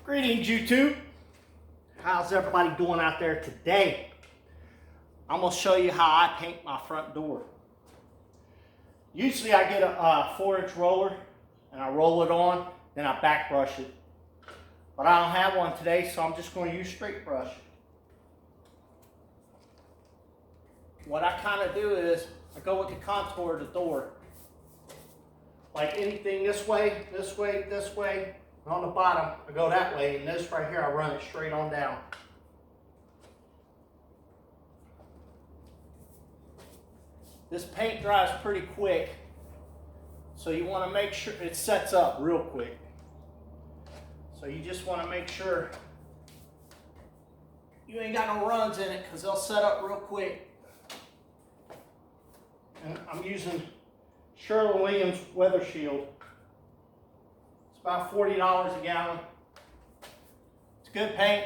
Greetings, YouTube. How's everybody doing out there today? I'm going to show you how I paint my front door. Usually I get a 4-inch roller and I roll it on, then I back brush it. But I don't have one today, so I'm just going to use straight brush. What I kind of do is I go with the contour of the door. Like anything this way, this way, this way. And on the bottom, I go that way, and this right here, I run it straight on down. This paint dries pretty quick, so you want to make sure it sets up real quick. So you just want to make sure you ain't got no runs in it, because they'll set up real quick. And I'm using Sherwin-Williams Weather Shield. It's about $40 a gallon. It's good paint.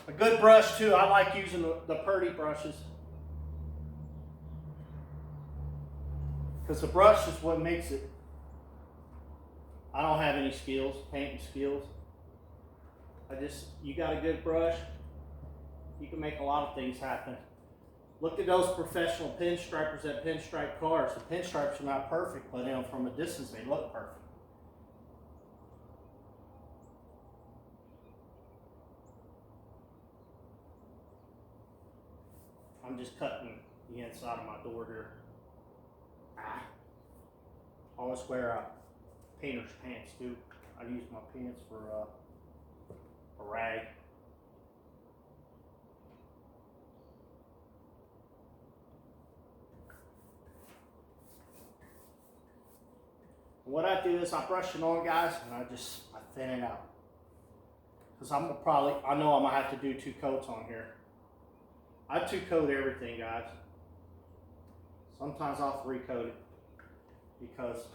A good brush too. I like using the Purdy brushes, because the brush is what makes it. I don't have any skills, painting skills. You got a good brush, you can make a lot of things happen. Look at those professional pinstripers that pinstripe cars. The pinstripes are not perfect, but from a distance they look perfect. I'm just cutting the inside of my door here. I always wear a painter's pants too. I use my pants for a rag. What I do is I brush it on, guys, and I thin it out. Because I know I'm gonna have to do 2 coats on here. I 2-coat everything, guys. Sometimes I'll 3-coat it because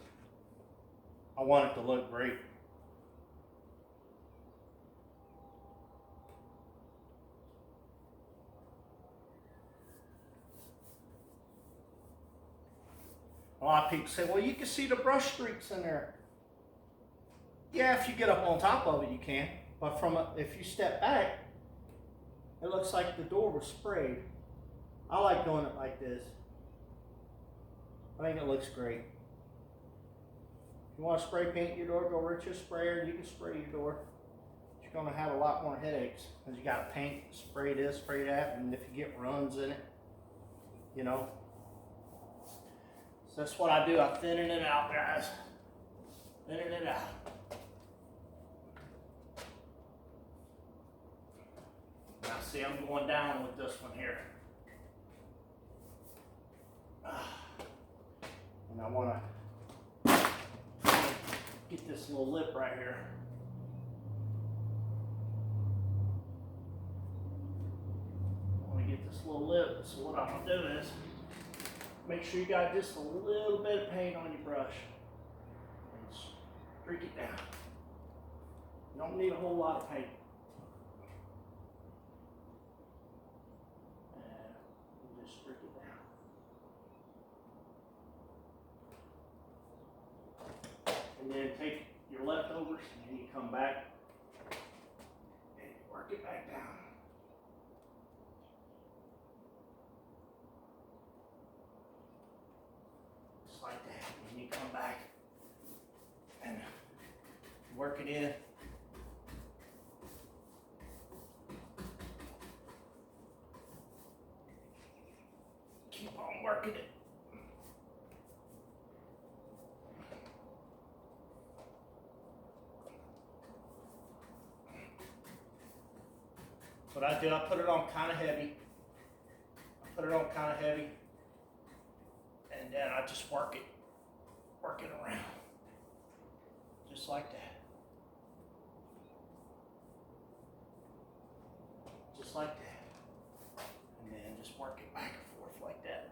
I want it to look great. A lot of people say, well, you can see the brush streaks in there. Yeah, if you get up on top of it, you can. But if you step back, it looks like the door was sprayed. I like doing it like this. I think it looks great. If you want to spray paint your door, go rich your sprayer. You can spray your door. You're going to have a lot more headaches because you got to paint, spray this, spray that, and if you get runs in it, you know. So that's what I do. I'm thinning it out, guys. Thinning it out. Now see, I'm going down with this one here. And I want to get this little lip right here. I want to get this little lip. So what I'm going to do is make sure you got just a little bit of paint on your brush. And streak it down. You don't need a whole lot of paint. Streak it down. And then take your leftovers and you come back and work it back down. Just like that. And you come back and work it in. Keep on working it. What I do, I put it on kind of heavy. And then I just work it around. Just like that. Just like that. And then just work it back and forth like that.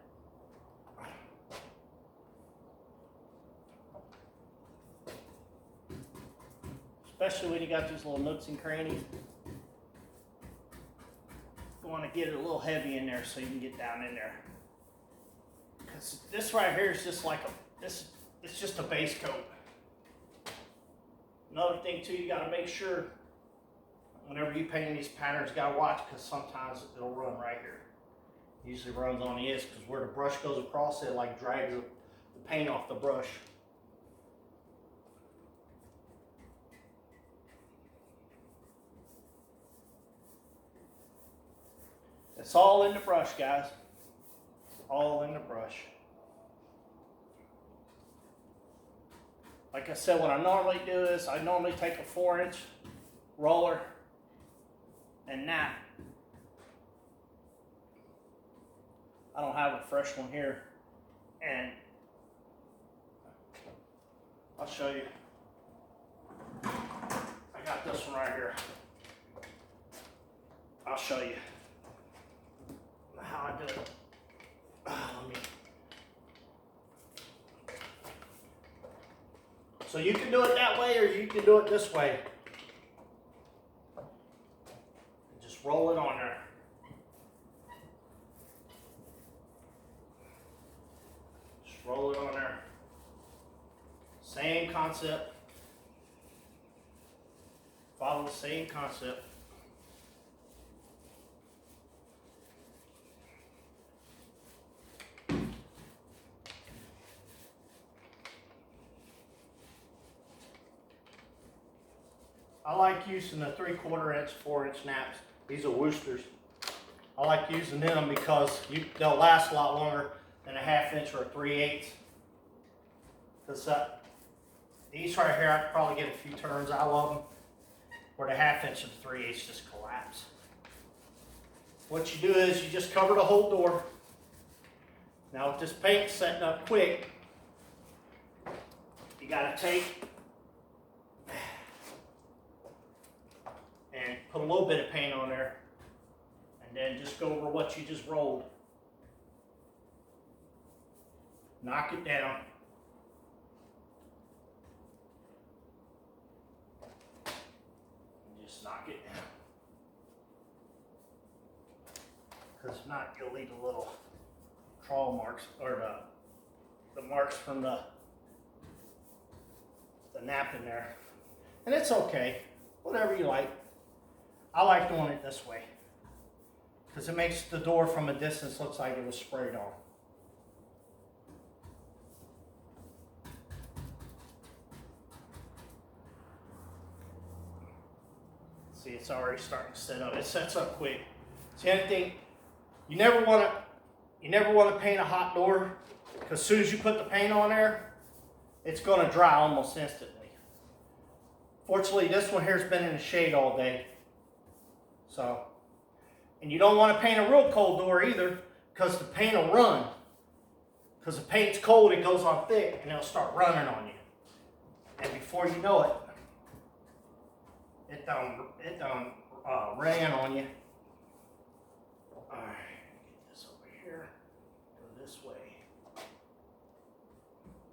Especially when you got these little nooks and crannies. want to get it a little heavy in there so you can get down in there. Because this right here is just like it's just a base coat. Another thing too, you got to make sure whenever you paint these patterns, you got to watch, because sometimes it'll run right here. Usually runs on the edge, because where the brush goes across it, like drags the paint off the brush. It's all in the brush, guys. All in the brush. Like I said, what I normally do is I normally take a 4-inch roller and nap. I don't have a fresh one here, and I'll show you. I got this one right here. I'll show you how I do it. So you can do it that way, or you can do it this way. Just roll it on there. Just roll it on there. Same concept. Follow the same concept. I like using the 3/4 inch, 4-inch naps. These are Worcesters. I like using them because they'll last a lot longer than a 1/2 inch or a 3/8. Because these right here, I could probably get a few turns out of them, where the 1/2 inch and 3/8 just collapse. What you do is you just cover the whole door. Now with this paint setting up quick, you gotta take and put a little bit of paint on there, and then just go over what you just rolled. Knock it down. And just knock it down. Because if not, you'll leave the little trawl marks, or the marks from the nap in there. And it's okay, whatever you like. I like doing it this way, because it makes the door from a distance looks like it was sprayed on. See, it's already starting to set up. It sets up quick. See, anything, you never want to paint a hot door, because as soon as you put the paint on there, it's going to dry almost instantly. Fortunately, this one here has been in the shade all day. So, and you don't want to paint a real cold door either, because the paint will run. Because the paint's cold, it goes on thick, and it'll start running on you. And before you know it, it done ran on you. All right, get this over here. Go this way.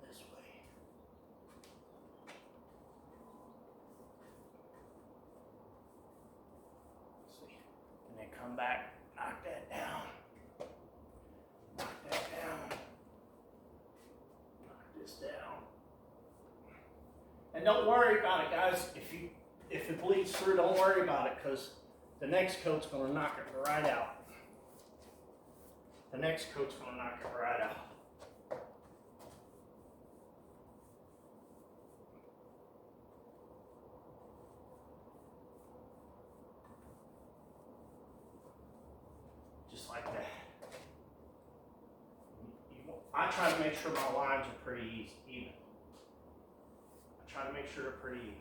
This way. And then come back, knock that down. Knock that down. Knock this down. And don't worry about it, guys. If it bleeds through, don't worry about it, because the next coat's going to knock it right out. The next coat's going to knock it right out. Just like that. I try to make sure my lines are pretty even. I try to make sure they're pretty even.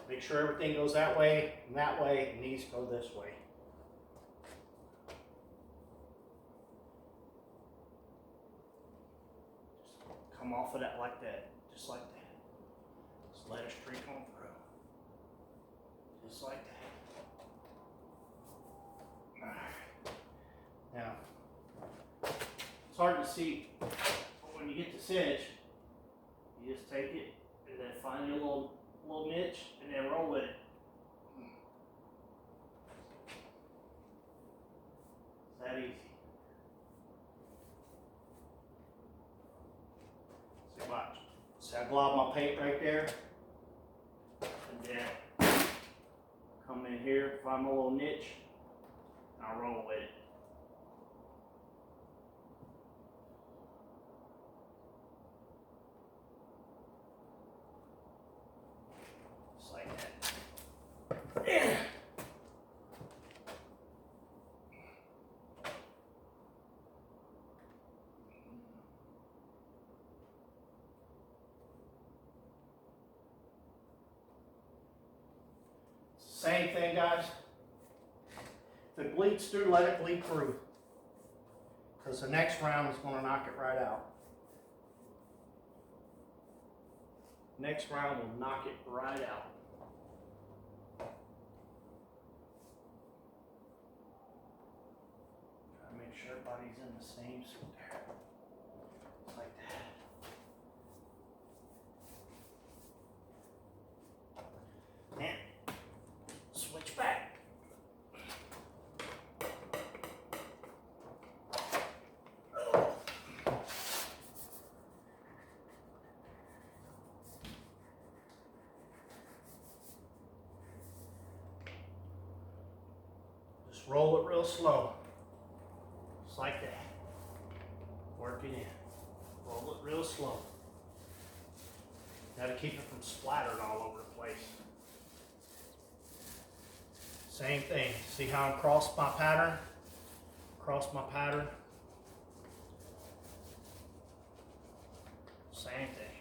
Make sure everything goes that way, and these go this way. Just come off of that like that, just like that. Just let it streak on through. Just like that. Now, it's hard to see, but when you get this edge, you just take it and then find your little niche and then roll with it. glob my paint right there. And then come in here, find my little niche, and I'll roll with it. Just like that. Yeah. Same thing, guys. If it bleeds through, let it bleed through. Because the next round is going to knock it right out. Next round will knock it right out. Try to make sure everybody's in the same suit there. Just like that. And switch back. Just roll it real slow. Just like that. Work it in. Roll it real slow. Got to keep it from splattering all over the place. Same thing. See how I crossed my pattern? Cross my pattern. Same thing.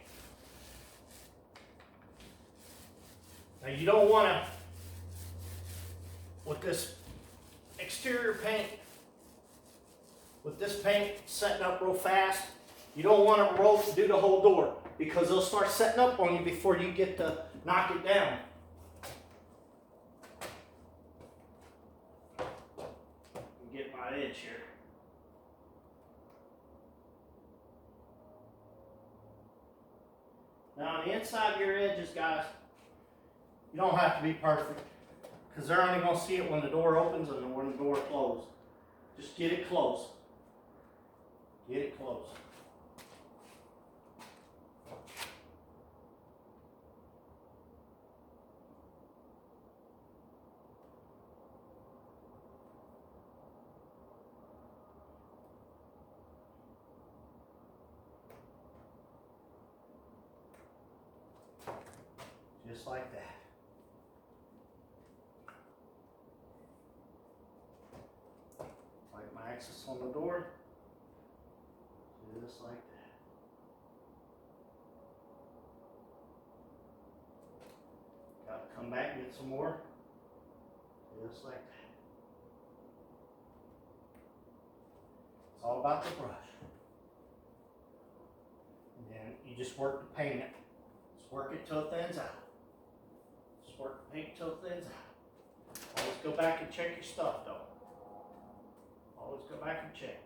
Now you don't want to, with this exterior paint, with this paint setting up real fast, you don't want to do the whole door because it'll start setting up on you before you get to knock it down. Get my edge here. Now on the inside of your edges, guys, you don't have to be perfect because they're only going to see it when the door opens and when the door closes. Just get it close. Get it close. Just like that. Like my axis on the door. Just like that. Got to come back and get some more. Just like that. It's all about the brush. And then you just work to paint it. Just work it till it thins out. Just work the paint till it thins out. Always go back and check your stuff though. Always go back and check.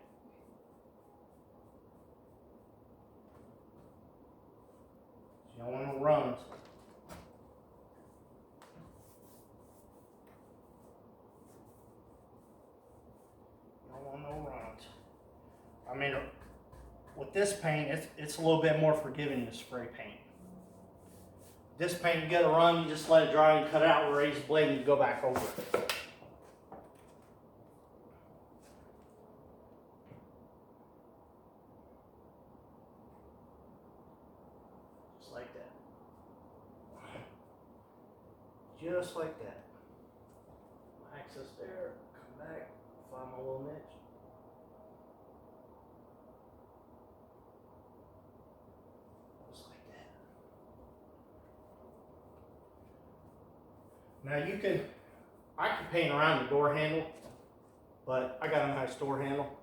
You don't want no runs. You don't want no runs. I mean, with this paint, it's a little bit more forgiving than spray paint. This paint, you get a run, you just let it dry and cut it out with a razor blade and you go back over it. Just like that. Just like that. Access there, come back, find my little niche. Now I can paint around the door handle, but I got a nice door handle.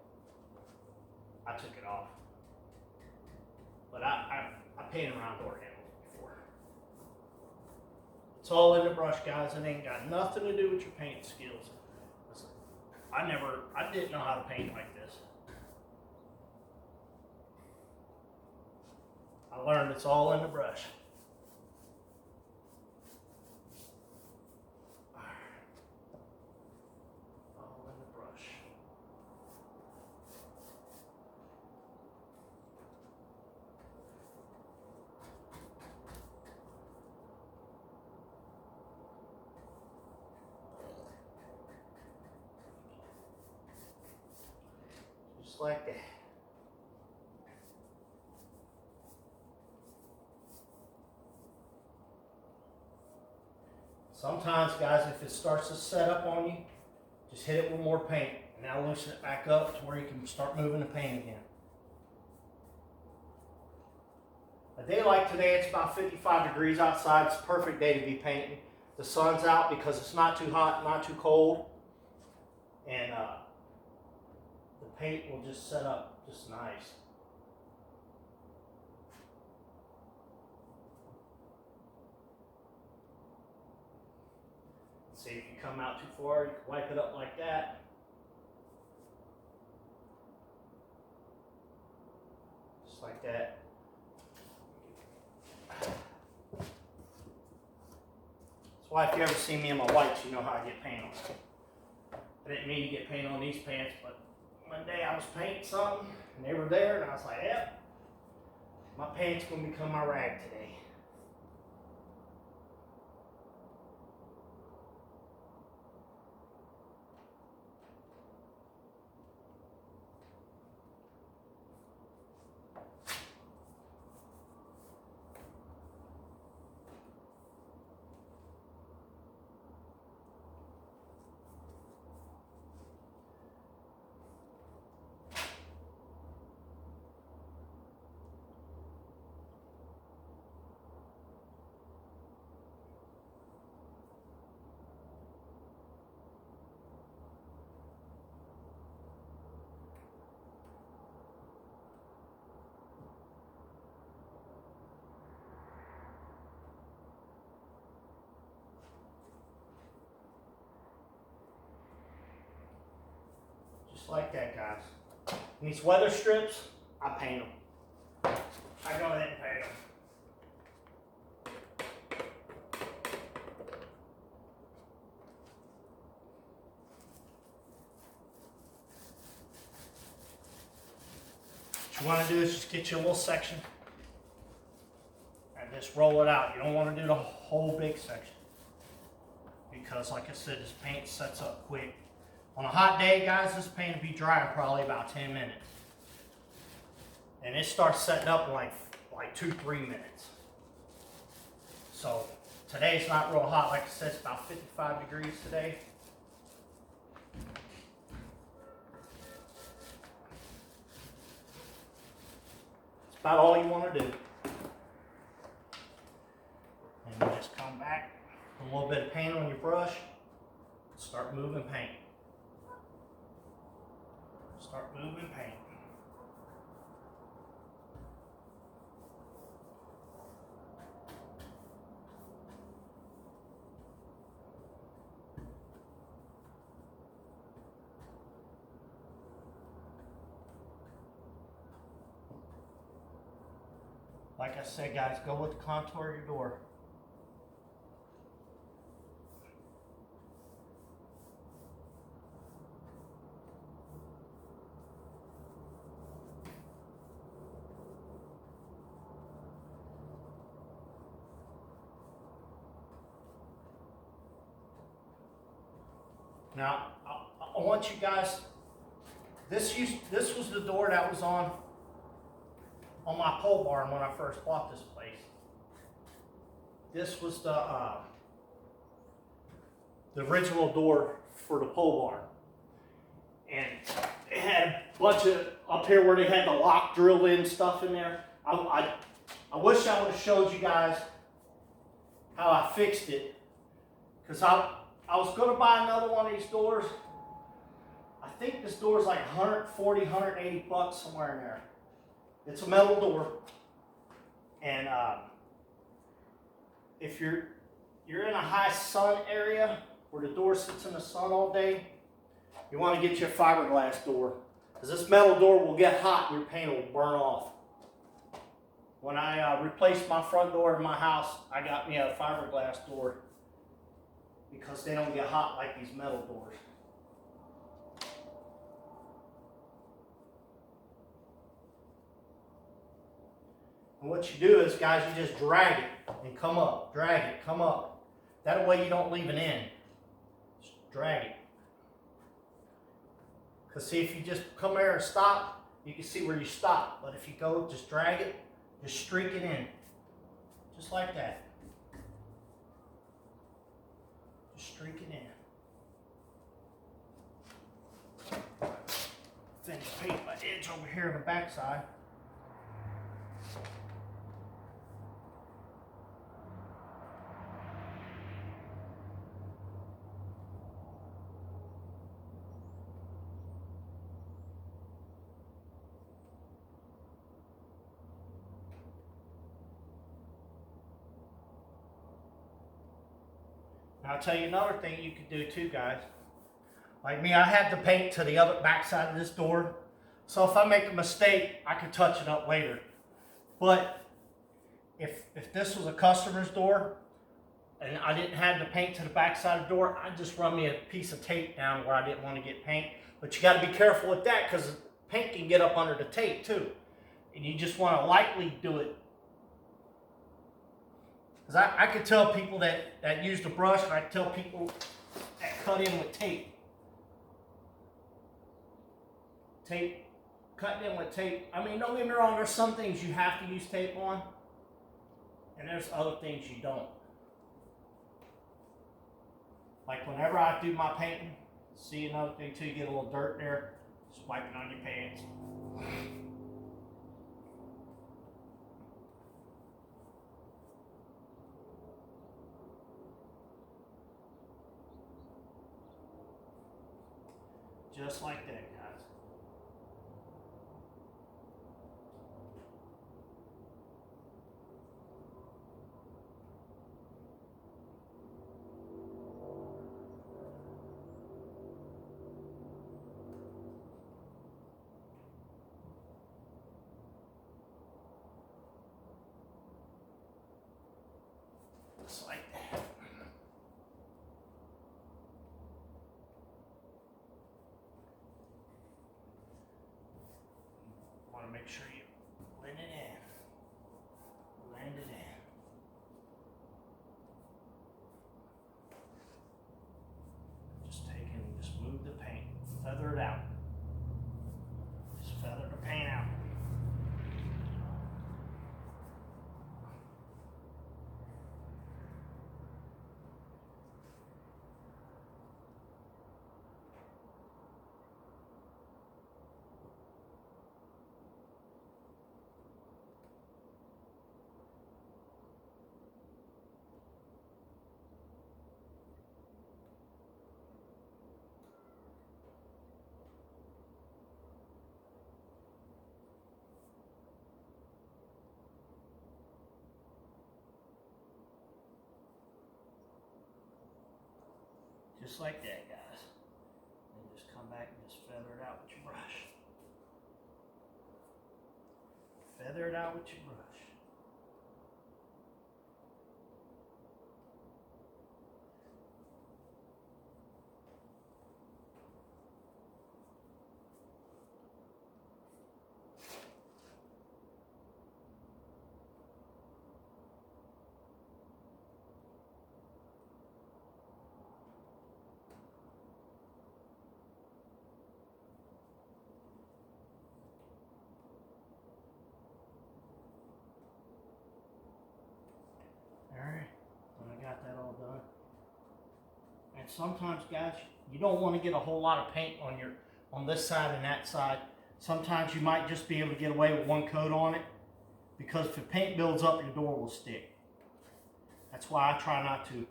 I took it off. But I painted around door handles before. It's all in the brush, guys. It ain't got nothing to do with your painting skills. Listen, I didn't know how to paint like this. I learned it's all in the brush. like that. Sometimes, guys, if it starts to set up on you, just hit it with more paint. And now loosen it back up to where you can start moving the paint again. A day like today, it's about 55 degrees outside. It's a perfect day to be painting. The sun's out because it's not too hot, not too cold. And the paint will just set up just nice. See, if you come out too far, you can wipe it up like that. Just like that. That's why if you ever see me in my whites, you know how I get paint on. I didn't mean to get paint on these pants, but one day I was painting something, and they were there, and I was like, yep, my pants gonna become my rag today. Just like that, guys. And these weather strips, I paint them. I go ahead and paint them. What you want to do is just get you a little section and just roll it out. You don't want to do the whole big section because, like I said, this paint sets up quick. On a hot day, guys, this paint will be dry in probably about 10 minutes. And it starts setting up in like 2-3 minutes. So today's not real hot. Like I said, it's about 55 degrees today. It's about all you want to do. And you just come back, put a little bit of paint on your brush, start moving paint. Start moving paint. Like I said, guys, go with the contour of your door. Now, I want you guys, this was the door that was on my pole barn when I first bought this place. This was the original door for the pole barn. And it had a bunch of, up here where they had the lock drilled in stuff in there. I wish I would have showed you guys how I fixed it, because I was going to buy another one of these doors. I think this door is like 140, 180 bucks somewhere in there. It's a metal door. And if you're in a high sun area where the door sits in the sun all day, you want to get your fiberglass door, because this metal door will get hot and your paint will burn off. When I replaced my front door in my house, I got me a fiberglass door, because they don't get hot like these metal doors. And what you do is, guys, you just drag it and come up. Drag it, come up. That way you don't leave an end. Just drag it. Because see, if you just come there and stop, you can see where you stop. But if you go, just drag it, just streak it in. Just like that. Just streak it in. Finish paint my edge over here on the back side. Now I'll tell you another thing you could do too, guys. Like me, I have to paint to the other back side of this door. So if I make a mistake, I can touch it up later. But if this was a customer's door and I didn't have to paint to the back side of the door, I'd just run me a piece of tape down where I didn't want to get paint. But you got to be careful with that because paint can get up under the tape too. And you just want to lightly do it. Because I could tell people that use the brush, and I tell people that cut in with tape. Cut in with tape. I mean, don't get me wrong, there's some things you have to use tape on, and there's other things you don't. Like whenever I do my painting, see another thing too, you get a little dirt there, just wipe it on your pants. Just like that, guys. Just like that. Want to make sure you blend it in. Blend it in. Just take it and just move the paint. Feather it out. Just feather the paint out. Just like that, guys. And just come back and just feather it out with your brush. Feather it out with your brush. Alright, when I got that all done. And sometimes, guys, you don't want to get a whole lot of paint on this side and that side. Sometimes you might just be able to get away with one coat on it, because if the paint builds up, your door will stick. That's why I try not to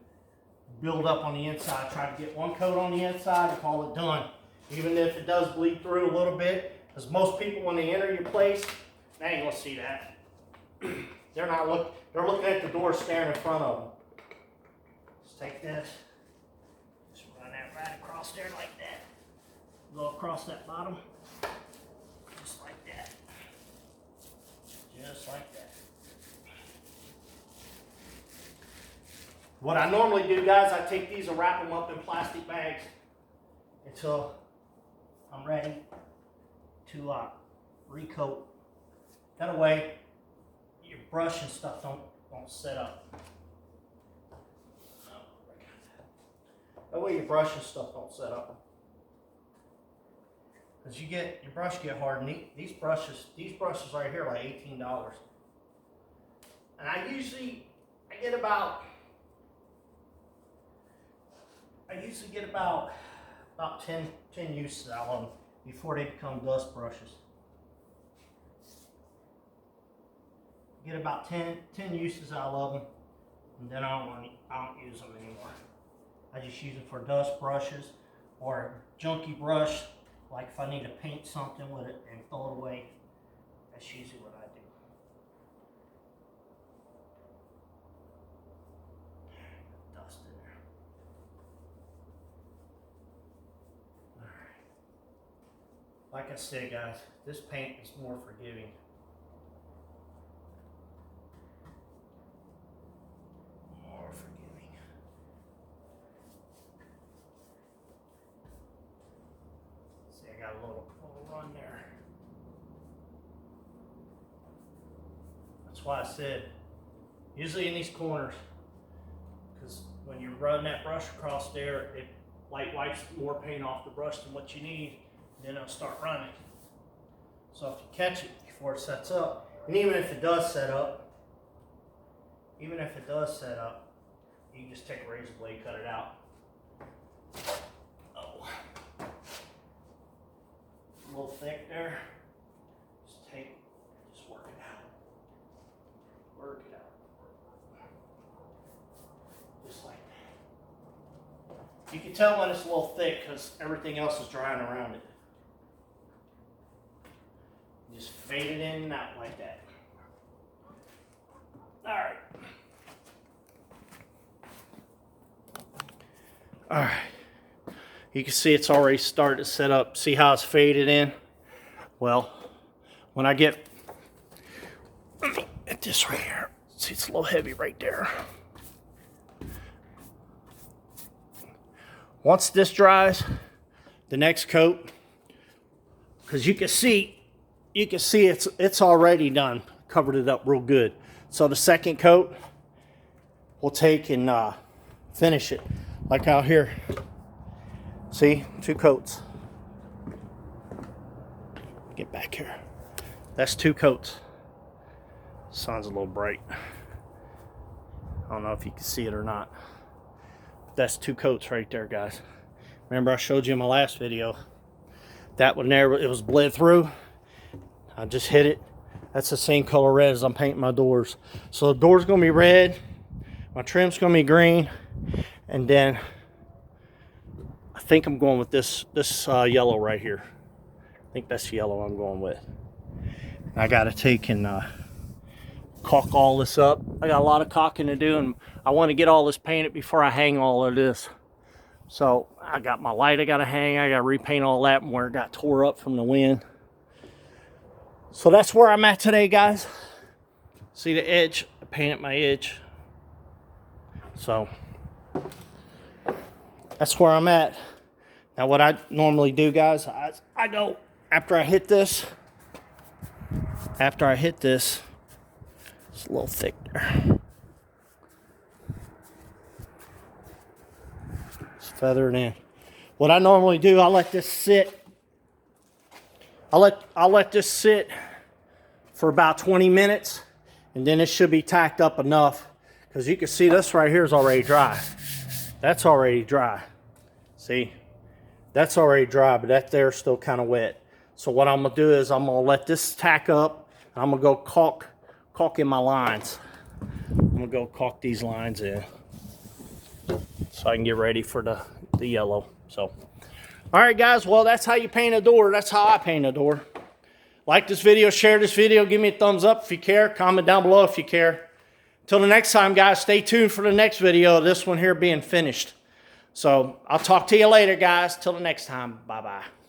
build up on the inside. I try to get one coat on the inside and call it done. Even if it does bleed through a little bit, because most people, when they enter your place, they ain't gonna see that. They're looking at the door staring in front of them. Just take this, just run that right across there like that. Go across that bottom, just like that. Just like that. What I normally do, guys, I take these and wrap them up in plastic bags until I'm ready to recoat. That way, your brush and stuff don't set up. That way your brush and stuff don't set up. Because your brush get hard, and these brushes right here are like $18. And I get about 10 uses out of them before they become dust brushes. Get about 10 uses out of them, and then I don't use them anymore. I just use them for dust brushes or a junky brush, like if I need to paint something with it and throw it away. That's usually what I do. Dust in there. Alright. Like I said, guys, this paint is more forgiving. Got a little run there. That's why I said, usually in these corners, because when you run that brush across there, it light wipes more paint off the brush than what you need, and then it'll start running. So if you catch it before it sets up, and even if it does set up, you can just take a razor blade, cut it out. A little thick there. Just work it out. Work it out. Just like that. You can tell when it's a little thick because everything else is drying around it. Just fade it in and out like that. Alright. Alright. You can see it's already started to set up. See how it's faded in? Well, when I get, let me get this right here. See, it's a little heavy right there. Once this dries, the next coat, because you can see it's already done, covered it up real good. So the second coat, we'll take and finish it. Like out here. See, 2 coats. Get back here. That's 2 coats. Sun's a little bright. I don't know if you can see it or not. But that's 2 coats right there, guys. Remember I showed you in my last video. That one there, it was bled through. I just hit it. That's the same color red as I'm painting my doors. So the door's gonna be red. My trim's gonna be green. And then I think I'm going with this yellow right here. I think that's the yellow I'm going with. I got to take and caulk all this up. I got a lot of caulking to do, and I want to get all this painted before I hang all of this. So I got my light I got to hang. I got to repaint all that where it got tore up from the wind. So that's where I'm at today, guys. See the edge? I painted my edge. So that's where I'm at. Now what I normally do, guys, I go, after I hit this, it's a little thick there. Just feather it in. What I normally do, I let this sit. I'll let this sit for about 20 minutes, and then it should be tacked up enough, because you can see this right here is already dry. That's already dry. See? That's already dry, but that there's still kind of wet. So what I'm gonna do is I'm gonna let this tack up, and I'm gonna go caulk in my lines. I'm gonna go caulk these lines in so I can get ready for the yellow. So, all right, guys, well, that's how you paint a door. That's how I paint a door. Like this video, share this video, give me a thumbs up if you care, comment down below if you care. Till the next time, guys, stay tuned for the next video of this one here being finished. So I'll talk to you later, guys. Till the next time. Bye-bye.